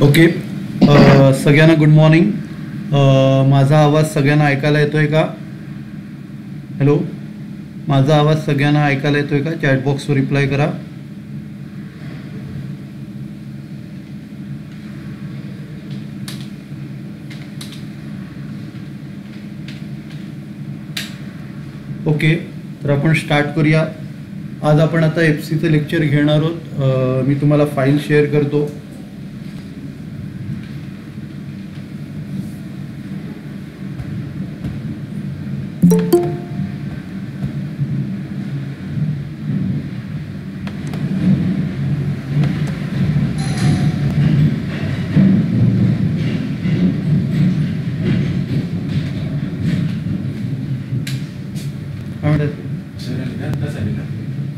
Okay. सगळ्यांना good morning. माझा आवाज सगळ्यांना ऐकायला येतोय का? हॅलो, माझा आवाज सगळ्यांना ऐकायला येतोय का? चॅटबॉक्सवर रिप्लाय करा. ओके, तर आपण स्टार्ट करूया. आज आपण आता एफसीचं लेक्चर घेणार आहोत. मी तुम्हाला फाईल शेअर करतो.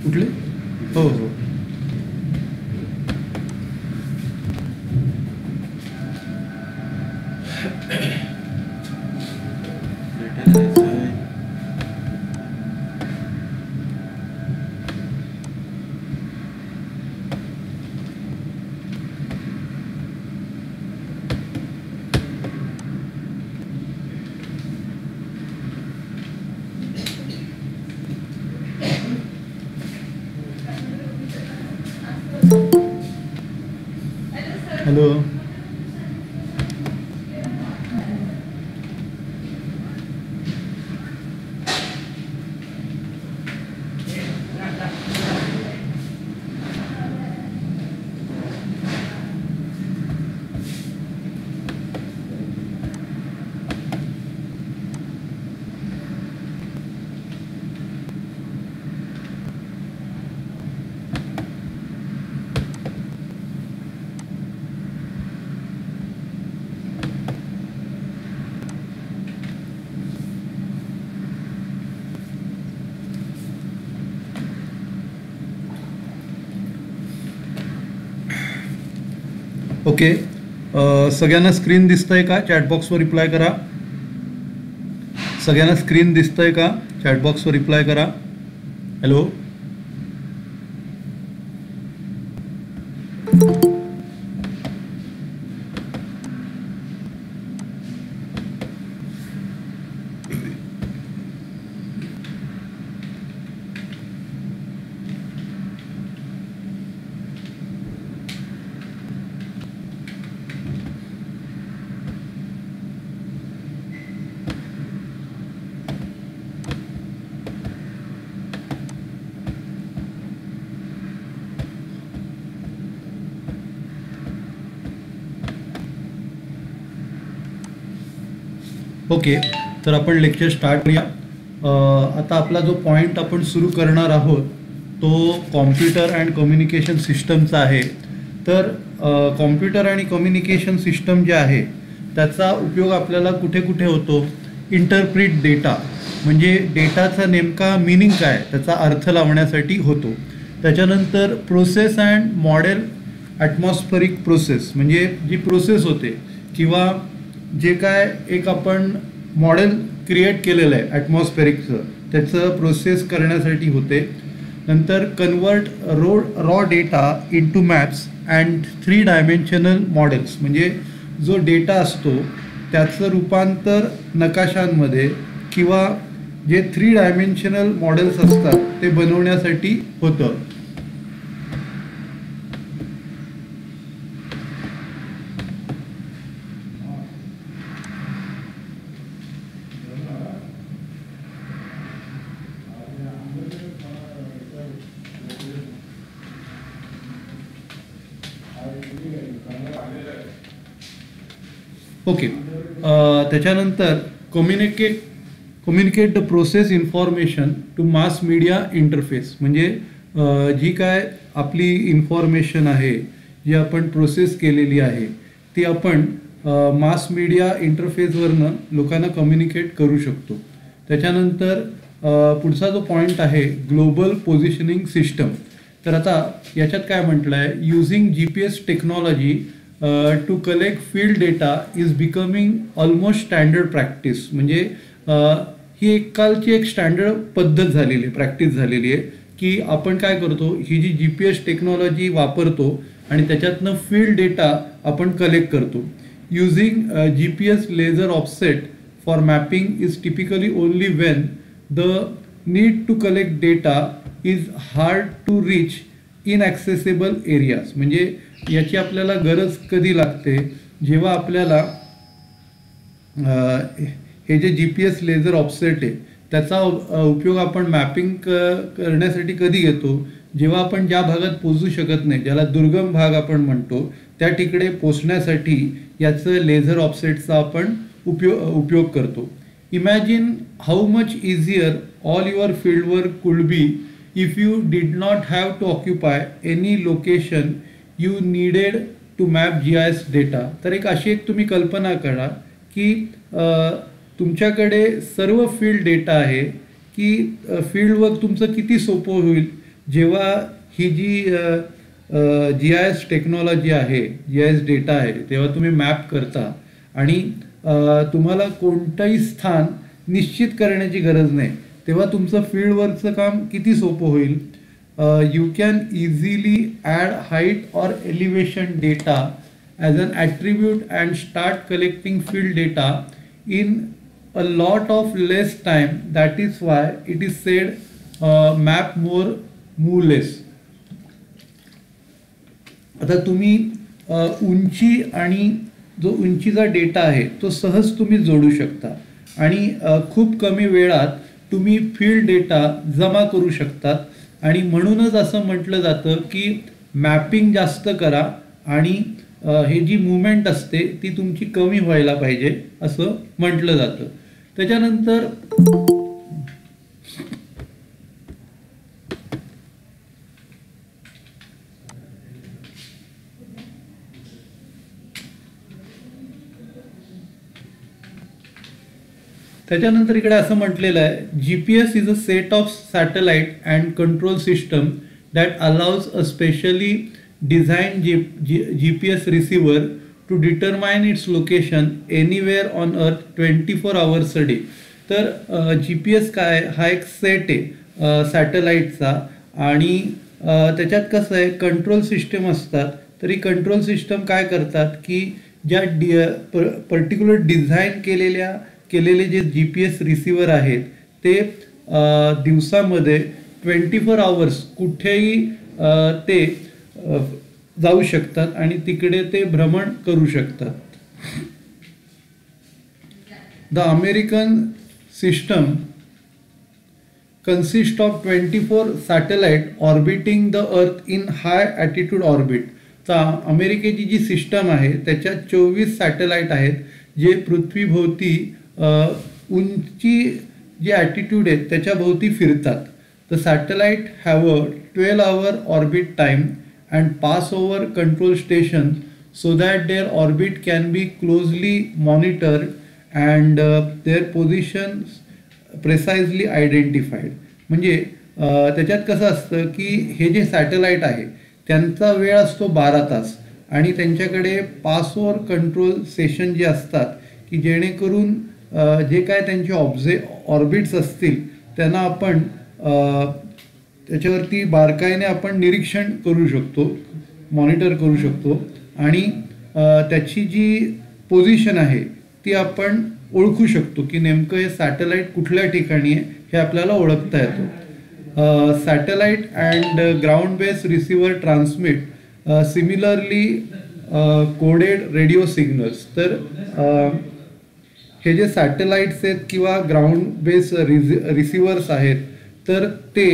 कुठले? हो हो. Hello, okay. सगळ्यांना स्क्रीन दिसतंय का? चॅटबॉक्सवर रिप्लाय करा. सगळ्यांना स्क्रीन दिसतंय का? चॅटबॉक्सवर रिप्लाय करा. Hello, okay. तर आपण लेक्चर स्टार्ट करूया. आता आपला जो पॉईंट आपण सुरू करणार आहोत तो कॉम्प्युटर अँड कम्युनिकेशन सिस्टमचा आहे. तर कॉम्प्युटर आणि कम्युनिकेशन सिस्टम जे आहे त्याचा उपयोग आपल्याला कुठे कुठे होतो? इंटरप्रिट डेटा, म्हणजे डेटाचा नेमका मिनिंग काय त्याचा अर्थ लावण्यासाठी होतो. त्याच्यानंतर प्रोसेस अँड मॉडेल ॲटमॉस्फरिक प्रोसेस, म्हणजे जी प्रोसेस होते किंवा जे काय एक आपण मॉडेल क्रिएट केलेलं आहे ॲटमॉस्फेरिकचं त्याचं प्रोसेस करण्यासाठी होते. नंतर convert raw data into maps and 3 dimensional models, म्हणजे जो डेटा असतो त्याचं रूपांतर नकाशांमध्ये किंवा जे 3 डायमेन्शनल मॉडेल्स असतात ते बनवण्यासाठी होतं. ओके. त्याच्यानंतर communicate the process information to mass media interface, म्हणजे जी काय आपली इन्फॉर्मेशन आहे जी आपण प्रोसेस केलेली आहे ती आपण मास मीडिया इंटरफेसवरनं लोकांना कम्युनिकेट करू शकतो. त्याच्यानंतर पुढचा जो पॉईंट आहे ग्लोबल पोझिशनिंग सिस्टम. तर आता याच्यात काय म्हटलं आहे? Using GPS technology to collect field data is becoming almost standard practice, म्हणजे ही एक कालची एक स्टँडर्ड पद्धत झालेली आहे, प्रॅक्टिस झालेली आहे की आपण काय करतो, ही जी GPS टेक्नॉलॉजी वापरतो आणि त्याच्यातनं फील्ड डेटा आपण कलेक्ट करतो. Using GPS laser offset for mapping is typically only when the need to collect data is hard to reach inaccessible areas. म्हणजे याची आपल्याला गरज कधी लागते, जेव्हा आपल्याला हे जे GPS लेझर ऑफसेट आहे त्याचा उपयोग आपण मॅपिंग करण्यासाठी कधी घेतो, जेव्हा आपण ज्या भागात पोहोचू शकत नाही, ज्याला दुर्गम भाग आपण म्हणतो, त्या ठिकाणी पोचण्यासाठी याचं लेझर ऑफसेटचा आपण उपयोग करतो. Imagine how much easier all your field work could be if you did not have to occupy any location you needed to map GIS data. तर अशी तुम्ही कल्पना करा की तुमच्याकडे सर्व फील्ड डेटा आहे, की फील्ड वर्क तुमचं किती सोपं होईल जेव्हा ही जी GIS टेक्नॉलॉजी आहे, GIS डेटा आहे, तेव्हा तुम्ही मॅप करता आणि तुम्हाला कोणतंही स्थान निश्चित करण्याची गरज नाही, तेव्हा तुमचं फील्ड वर्कचं काम किती सोपं होईल. You can easily add height or elevation data as an attribute and start collecting field data in a lot of less time. That is why it is said map more move less. आता तुम्ही उंची आणि जो उंचीचा data आहे तो सहज तुम्ही जोडू शकता आणि खूप कमी वेळात तुम्ही फील्ड डेटा जमा करू शकतात आणि म्हणूनच असं म्हटलं जातं की मॅपिंग जास्त करा आणि हे जी मुवमेंट असते ती तुमची कमी व्हायला पाहिजे असं म्हटलं जातं. त्याच्यानंतर इकडे असं म्हटलेलं आहे, GPS is a set of satellite and control system that allows a specially designed GPS receiver to determine its location anywhere on earth 24 hours a day. तर GPS काय, हा एक सेट आहे सॅटेलाइटचा आणि त्याच्यात कसं आहे कंट्रोल सिस्टम असतात. तर ही कंट्रोल सिस्टम काय करतात की ज्या पर्टिक्युलर डिझाईन केलेले जे GPS रिसिव्हर आहेत ते दिवसामध्ये 24 आवर्स कुठेही ते जाऊ शकतात आणि तिकडे ते भ्रमण करू शकतात. The American system consist of 24 satellite orbiting the earth in high attitude orbit. तर अमेरिकेची जी सिस्टम आहे त्याच्यात 24 सॅटेलाइट आहेत जे पृथ्वीभोवती उंची जी ॲटिट्यूड आहे त्याच्या भोवती फिरतात. The satellite have a 12 hour orbit time and pass over control stations so that their orbit can be closely monitored and their positions precisely identified. म्हणजे त्याच्यात कसं असतं की हे जे सॅटेलाइट आहे त्यांचा वेळ असतो 12 तास आणि त्यांच्याकडे पास ओव्हर कंट्रोल सेशन जे असतात की जेणेकरून जे काय त्यांचे ऑर्बिट्स असतील त्यांना आपण त्याच्यावरती बारकाईने आपण निरीक्षण करू शकतो, मॉनिटर करू शकतो आणि त्याची जी पोझिशन आहे ती आपण ओळखू शकतो की नेमकं हे सॅटेलाइट कुठल्या ठिकाणी आहे हे आपल्याला ओळखता येतो. Satellite and ground base receiver transmit similarly coded radio signals. तर हे जे सॅटेलाइट्स आहेत किंवा ग्राउंड बेस रिसिव्हर्स आहेत तर ते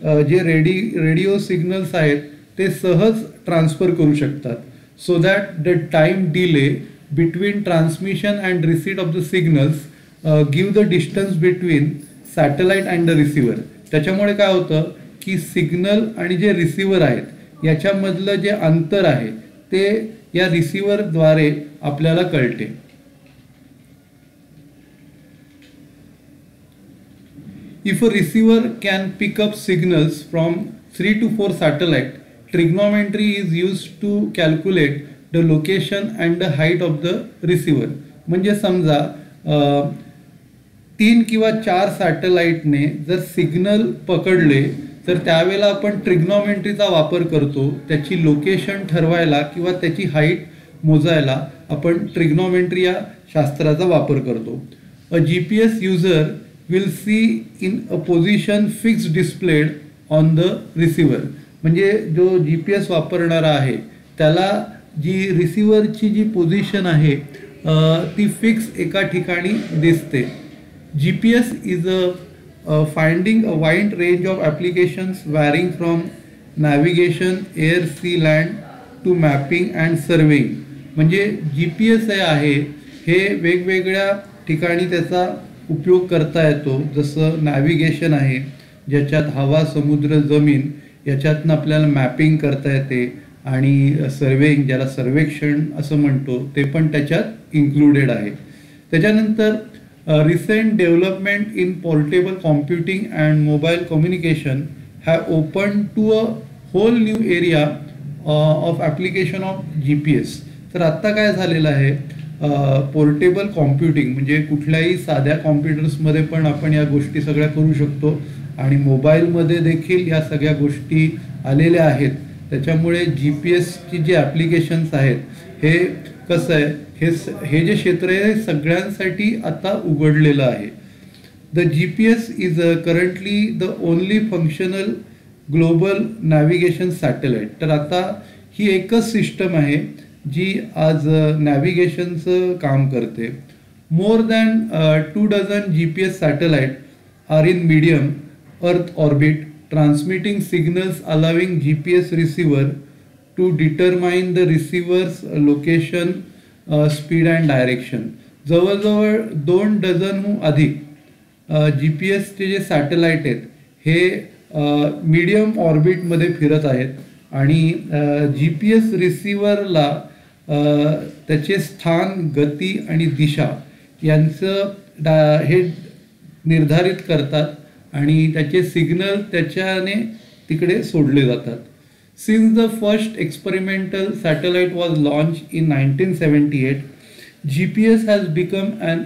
जे रेडिओ सिग्नल्स आहेत ते सहज ट्रान्सफर करू शकतात. So that the time delay between transmission and receipt of the signals give the distance between satellite and the receiver. त्याच्यामुळे काय होतं की सिग्नल आणि जे रिसिव्हर आहेत याच्यामधलं जे अंतर आहे ते या रिसिव्हरद्वारे आपल्याला कळते. If a receiver can pick up signals from 3 to 4 satellites, trigonometry is used to calculate the location and the height of the receiver. म्हणजे समजा 3 किंवा 4 सॅटेलाइटने जर सिग्नल पकडले तर त्यावेळेला आपण ट्रिग्नॉमेट्रीचा वापर करतो. त्याची लोकेशन ठरवायला किंवा त्याची हाईट मोजायला आपण ट्रिग्नॉमेट्री या शास्त्राचा वापर करतो. अ GPS user will see in a position fixed displayed on the receiver. म्हणजे जो GPS वापरणारा आहे त्याला जी रिसिव्हरची जी पोझिशन आहे ती फिक्स एका ठिकाणी दिसते. GPS is a finding a wide range of applications varying from navigation, air, sea, land to mapping and surveying. म्हणजे GPS आहे हे वेगवेगळ्या ठिकाणी त्याचा उपयोग करता येतो. जसं नॅव्हिगेशन आहे ज्याच्यात हवा, समुद्र, जमीन याच्यातनं आपल्याला मॅपिंग करता येते, आणि सर्वेइंग ज्याला सर्वेक्षण असं म्हणतो ते पण त्याच्यात इन्क्लुडेड आहे. त्याच्यानंतर recent development in portable computing and mobile communication have open to a whole new area of application of GPS. तर आत्ता काय झालेलं आहे, पोर्टेबल कॉम्प्युटिंग म्हणजे कुठल्याही साध्या कॉम्प्युटर्समध्ये पण आपण या गोष्टी सगळ्या करू शकतो, आणि मोबाईलमध्ये देखील या सगळ्या गोष्टी आलेल्या आहेत. त्याच्यामुळे GPSची जे ॲप्लिकेशन्स आहेत हे कसं आहे, हे जे क्षेत्र आहे सगळ्यांसाठी आता उघडलेलं आहे. The GPS is currently the only functional global navigation satellite. तर आता ही एकच सिस्टम आहे जी आज नॅव्हिगेशनचं काम करते. More than 2 dozen GPS satellite are in medium earth orbit transmitting signals allowing GPS receiver to determine the receiver's location, speed and direction. जवळजवळ 2 डझनहून अधिक GPSचे जे सॅटेलाइट आहेत हे मीडियम ऑर्बिटमध्ये फिरत आहेत, आणि GPS रिसिव्हरला त्याचे स्थान, गती आणि दिशा यांचं हे निर्धारित करतात, आणि त्याचे सिग्नल त्याच्याने तिकडे सोडले जातात. Since the first experimental satellite was launch in 1978, GPS has become an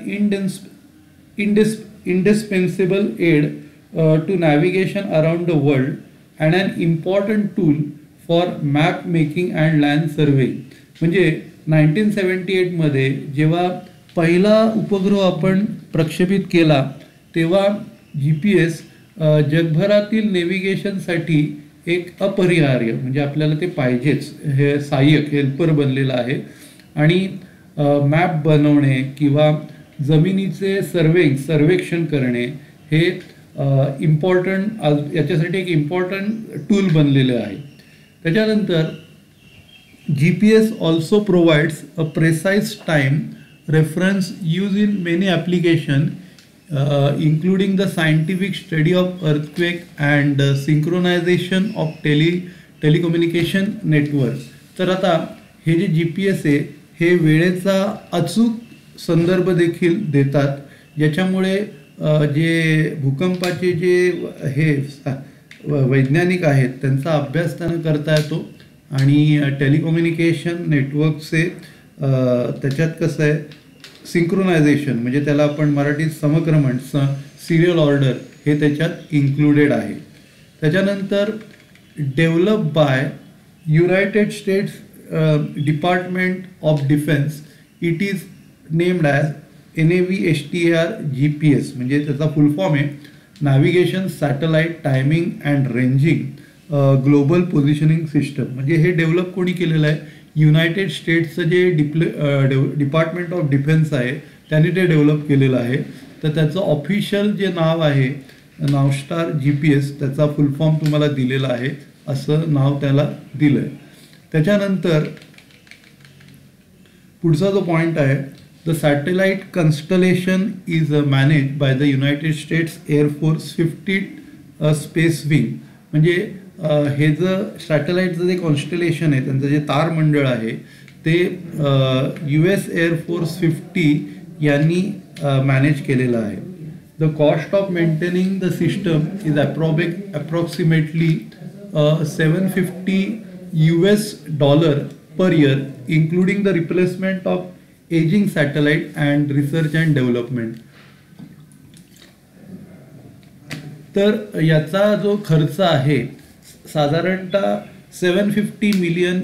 indispensable aid to navigation around the world and an important tool for map making and land surveying. म्हणजे 1978 मध्ये जेव्हा पहिला उपग्रह आपण प्रक्षेपित केला तेव्हा GPS जगभरातील नेव्हिगेशनसाठी एक अपरिहार्य म्हणजे आपल्याला ते पाहिजेच हे सहाय्यक हेल्पर बनलेलं आहे. आणि मॅप बनवणे किंवा जमिनीचे सर्वेक्षण करणे हे याच्यासाठी एक इम्पॉर्टंट टूल बनलेलं आहे. त्याच्यानंतर GPS also provides a precise time reference use in many application including the scientific study of earthquake and synchronization of telecommunication network. तर आता हे जे GPS आहे हे वेळेचा अचूक संदर्भ देखील देतात, ज्याच्यामुळे जे भूकंपाचे जे हे वैज्ञानिक आहेत त्यांचा अभ्यास त्यांना करता येतो, आणि टेलिकम्युनिकेशन नेटवर्कचे त्याच्यात कसं आहे सिंक्रोनायझेशन म्हणजे त्याला आपण मराठीत समक्रमण सिरियल ऑर्डर हे त्याच्यात इन्क्लुडेड आहे. त्याच्यानंतर develop by United states department of defence, it is named as NAVSTAR GPS. म्हणजे त्याचा फुल फॉर्म आहे navigation satellite timing and ranging global positioning system. म्हणजे हे डेव्हलप कोणी केलेलं आहे, युनायटेड स्टेट्सचं जे डिपार्टमेंट ऑफ डिफेन्स आहे त्यांनी ते डेव्हलप केलेलं आहे. तर त्याचं ऑफिशियल जे नाव आहे नावस्टार GPS, त्याचा फुल फॉर्म तुम्हाला दिलेला आहे, असं नाव त्याला दिलं आहे. त्याच्यानंतर पुढचा जो पॉईंट आहे, the satellite constellation is manage by the United States air force 50 space wing. म्हणजे हे जर सॅटेलाइटचं जे कॉन्स्टलेशन आहे त्यांचं जे तारमंडळ आहे ते US एअरफोर्स 50 यांनी मॅनेज केलेलं आहे. The cost of maintaining the system is approximately $750 per year, including the replacement of aging satellite and research and development. तर याचा जो खर्च आहे साधारणतः $750 मिलियन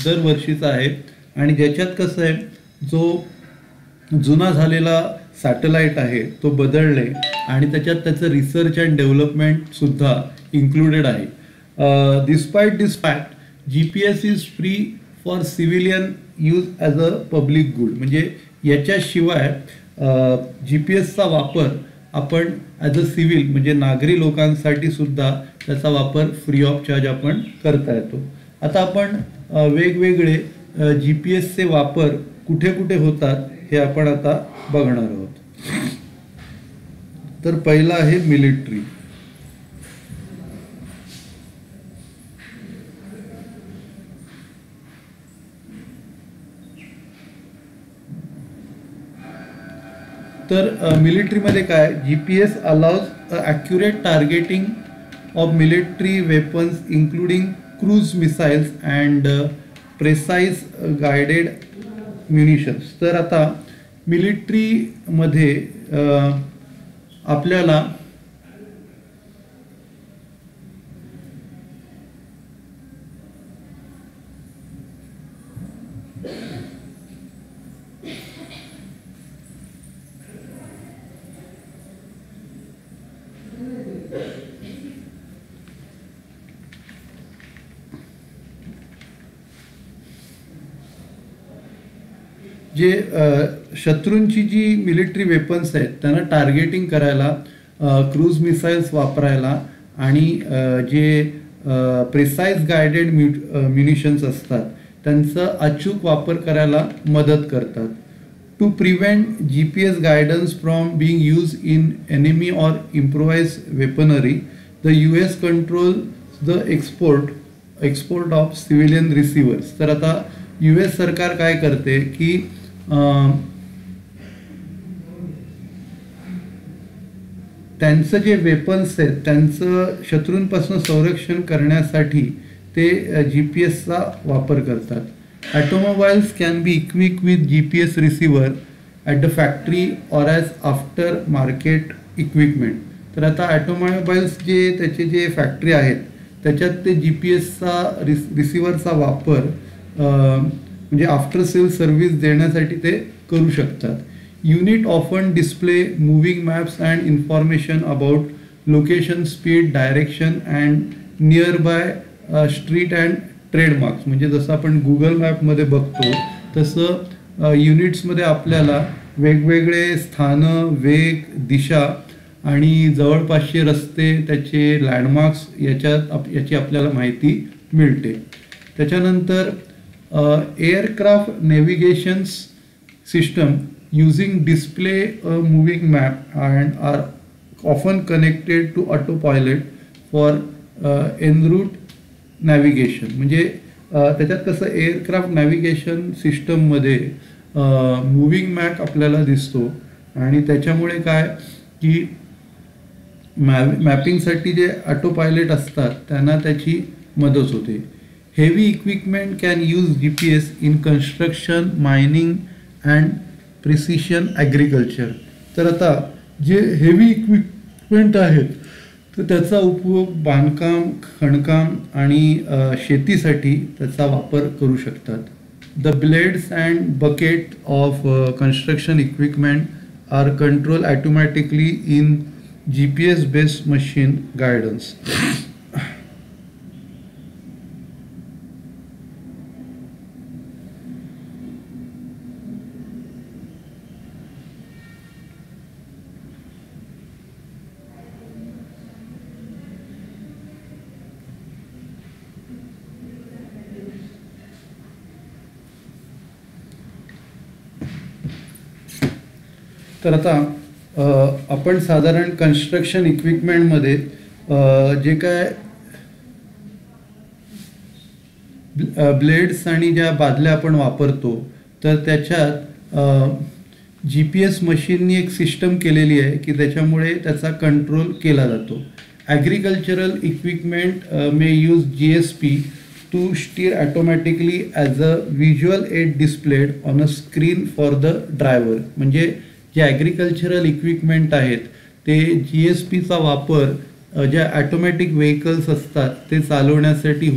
दरवर्षीचा आहे. आणि ज्याच्यात कसं आहे, जो जुना झालेला सॅटेलाइट आहे तो बदलणे आणि त्याच्यात त्याचं रिसर्च अँड डेव्हलपमेंटसुद्धा इन्क्लुडेड आहे. Despite this fact GPS is free for civilian use as a public good. म्हणजे याच्याशिवाय GPSचा वापर आपण ॲज अ सिव्हिल म्हणजे नागरी लोकांसाठी सुद्धा त्याचा वापर फ्री ऑफ चार्ज आपण करता येतो. आता आपण वेगवेगळे GPSचे वापर कुठे कुठे होतात हे आपण आता बघणार आहोत. तर पहिला आहे मिलिटरी. तर मिलिटरीमध्ये काय, GPS allows accurate targeting of military weapons including cruise missiles and precise guided munitions. तर आता मिलिटरीमध्ये आपल्याला जे शत्रूंची जी मिलिटरी वेपन्स आहेत त्यांना टार्गेटिंग करायला, क्रूज मिसाइल्स वापरायला आणि जे प्रिसाइज गायडेड म्युनिशन्स असतात त्यांचा अचूक वापर करायला मदत करतात. To prevent GPS guidance from being use in enemy or improvise weaponry, the US control the export of civilian receivers. तर आता US सरकार काय करते की त्यांचं जे वेपन्स आहेत त्यांचं शत्रूंपासून संरक्षण करण्यासाठी ते GPSचा वापर करतात. Automobiles can be equip with GPS receiver at the factory or as after market equipment. तर आता ऑटोमोबाईल्स जे त्याचे जे फॅक्टरी आहेत त्याच्यात ते GPSचा रिसिव्हरचा वापर म्हणजे आफ्टर सेल सर्व्हिस देण्यासाठी ते करू शकतात. Unit often display moving maps and information about location, speed, direction and near by street and trademarks. म्हणजे जसं आपण गुगल मॅपमध्ये बघतो तसं युनिट्समध्ये आपल्याला वेगवेगळे स्थानं, वेग, दिशा आणि जवळपासचे रस्ते, त्याचे लँडमार्क्स याची आपल्याला माहिती मिळते. त्याच्यानंतर aircraft navigations system using display a moving map and are often connected to auto pilot for en route navigation. म्हणजे त्याच्यात कसं एअरक्राफ्ट नॅव्हिगेशन सिस्टममध्ये मूव्हिंग मॅप आपल्याला दिसतो आणि त्याच्यामुळे काय की मॅपिंगसाठी जे ऑटो पायलट असतात त्यांना त्याची मदत होते. Heavy equipment can use GPS in construction, mining and precision agriculture. तर आता जे हेवी इक्विपमेंट आहेत तर त्याचा उपयोग बांधकाम, खणकाम आणि शेतीसाठी त्याचा वापर करू शकतात. The blades and bucket of construction equipment are control automatically in GPS based machine guidance. तर आता आपण साधारण कन्स्ट्रक्शन इक्विपमेंटमध्ये जे काय ब्लेड्स आणि ज्या बादल्या आपण वापरतो तर त्याच्यात GPS मशीननी एक सिस्टम केलेली आहे की त्याच्यामुळे त्याचा कंट्रोल केला जातो. Agricultural equipment may use GSP to steer automatically as a visual aid displayed on a screen for the driver. म्हणजे जे ॲग्रिकल्चरल इक्विपमेंट आहेत ते GSPचा वापर ज्या ॲटोमॅटिक व्हेकल्स असतात ते चालवण्यासाठी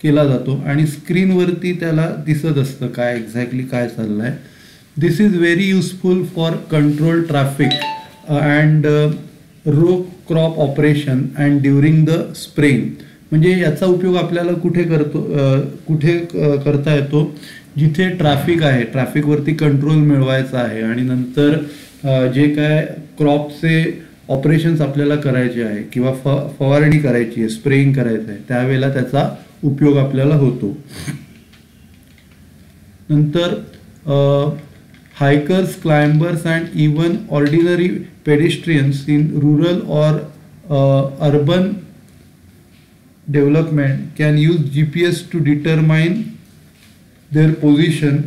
केला जातो आणि स्क्रीनवरती त्याला दिसत असतं काय एक्झॅक्टली काय चाललं आहे. This is very useful for control traffic and row crop operation and during the spraying. म्हणजे याचा उपयोग आपल्याला कुठे करता येतो, जिथे ट्रॅफिक आहे, ट्रॅफिकवरती कंट्रोल मिळवायचा आहे आणि नंतर जे काय क्रॉपचे ऑपरेशन्स आपल्याला करायचे आहे किंवा फवारणी करायची आहे, स्प्रेइंग करायचं आहे, त्यावेळेला त्याचा उपयोग आपल्याला होतो. नंतर hikers, climbers and even ordinary pedestrians in rural or urban development can use GPS to determine their position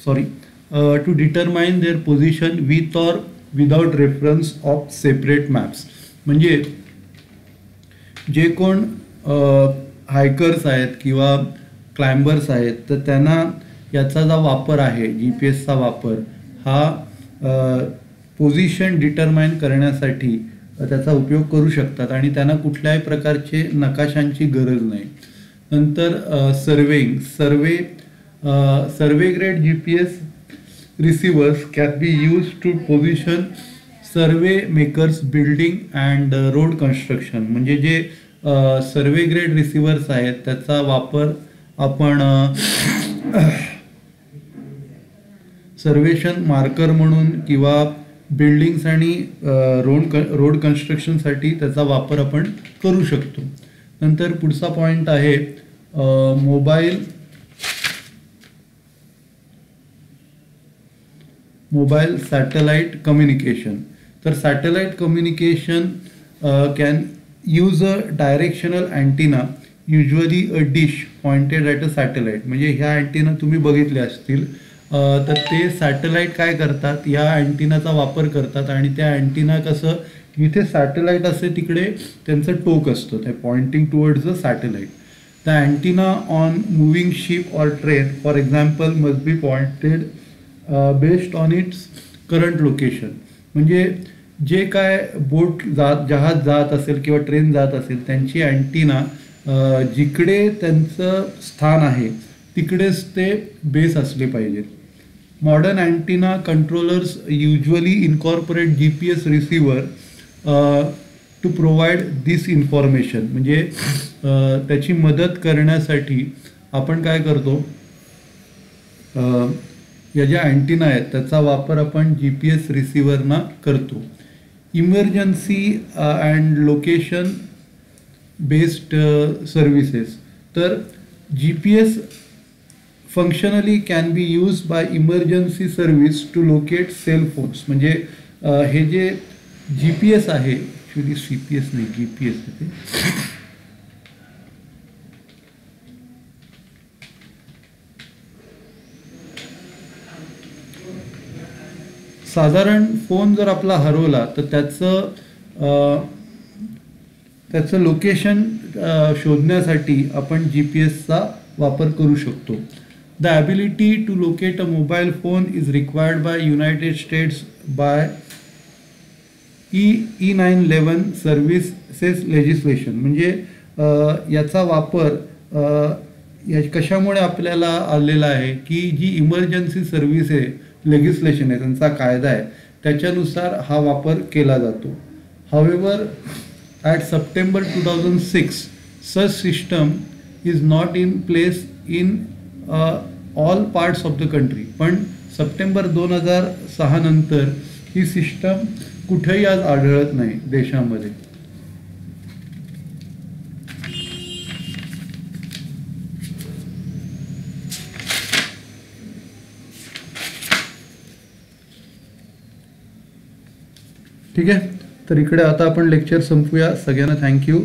to determine their position with or without reference of separate maps. म्हणजे जे कोण हायकर्स आहेत किंवा क्लाइंबर्स आहेत तर त्यांना याचा जो वापर आहे, GPS चा वापर हा पोझिशन डिटरमाइन करण्यासाठी त्याचा उपयोग करू शकतात आणि त्यांना कुठल्याही प्रकारचे नकाशांची गरज नाही. नंतर survey grade GPS receivers can be use to position survey makers building and road construction. म्हणजे जे सर्वे ग्रेड रिसिव्हर्स आहेत त्याचा वापर आपण सर्वेशन मार्कर म्हणून किंवा बिल्डिंग्स आणि रोड कन्स्ट्रक्शनसाठी त्याचा वापर आपण करू शकतो. नंतर पुढचा पॉईंट आहे मोबाईल सॅटेलाइट कम्युनिकेशन. तर satellite communication can use a directional antenna, usually a dish pointed at a satellite. म्हणजे ह्या अँटिना तुम्ही बघितले असतील, तर ते सॅटेलाइट काय करतात, या अँटिनाचा वापर करतात आणि त्या अँटिना कसं जिथे सॅटेलाइट असते तिकडे त्यांचं टोक असतं, ते pointing towards the satellite. The antenna on moving ship or train for example must be pointed based on its current location. म्हणजे जे काय जहाज जात असेल किंवा ट्रेन जात असेल त्यांची अँटिना जिकडे त्यांचं स्थान आहे तिकडेच ते बेस असले पाहिजेत. Modern antenna controllers usually incorporate GPS receiver to provide this information. म्हणजे त्याची मदत करण्यासाठी आपण काय करतो, या ज्या अँटिना आहेत त्याचा वापर आपण GPS रिसिव्हरना करतो. Emergency and location based services. तर GPS functionally can be used by emergency service to locate cell phones. म्हणजे हे जे GPS आहे, ॲक्च्युली CPS नाही GPS आहे, साधारण फोन जर आपला हरवला तर त्याचं लोकेशन शोधण्यासाठी आपण GPS वापर करू शकतो. The ability to locate a mobile phone is required by United States by E911 Services Legislation. म्हणजे याचा वापर कशामुळे आपल्याला आलेला आहे की जी इमर्जन्सी सर्व्हिस आहे, लेजिस्लेशन आहे, त्यांचा कायदा आहे, त्याच्यानुसार हा वापर केला जातो. However, at September 2006, such system is not in place in all parts of the country. पण सप्टेंबर 2006 नंतर ही सिस्टम कुठेही आज आढळत नाही देशामध्ये. ठीक आहे, तर इकडे आता आपण लेक्चर संपूया. सगळ्यांना थँक्यू.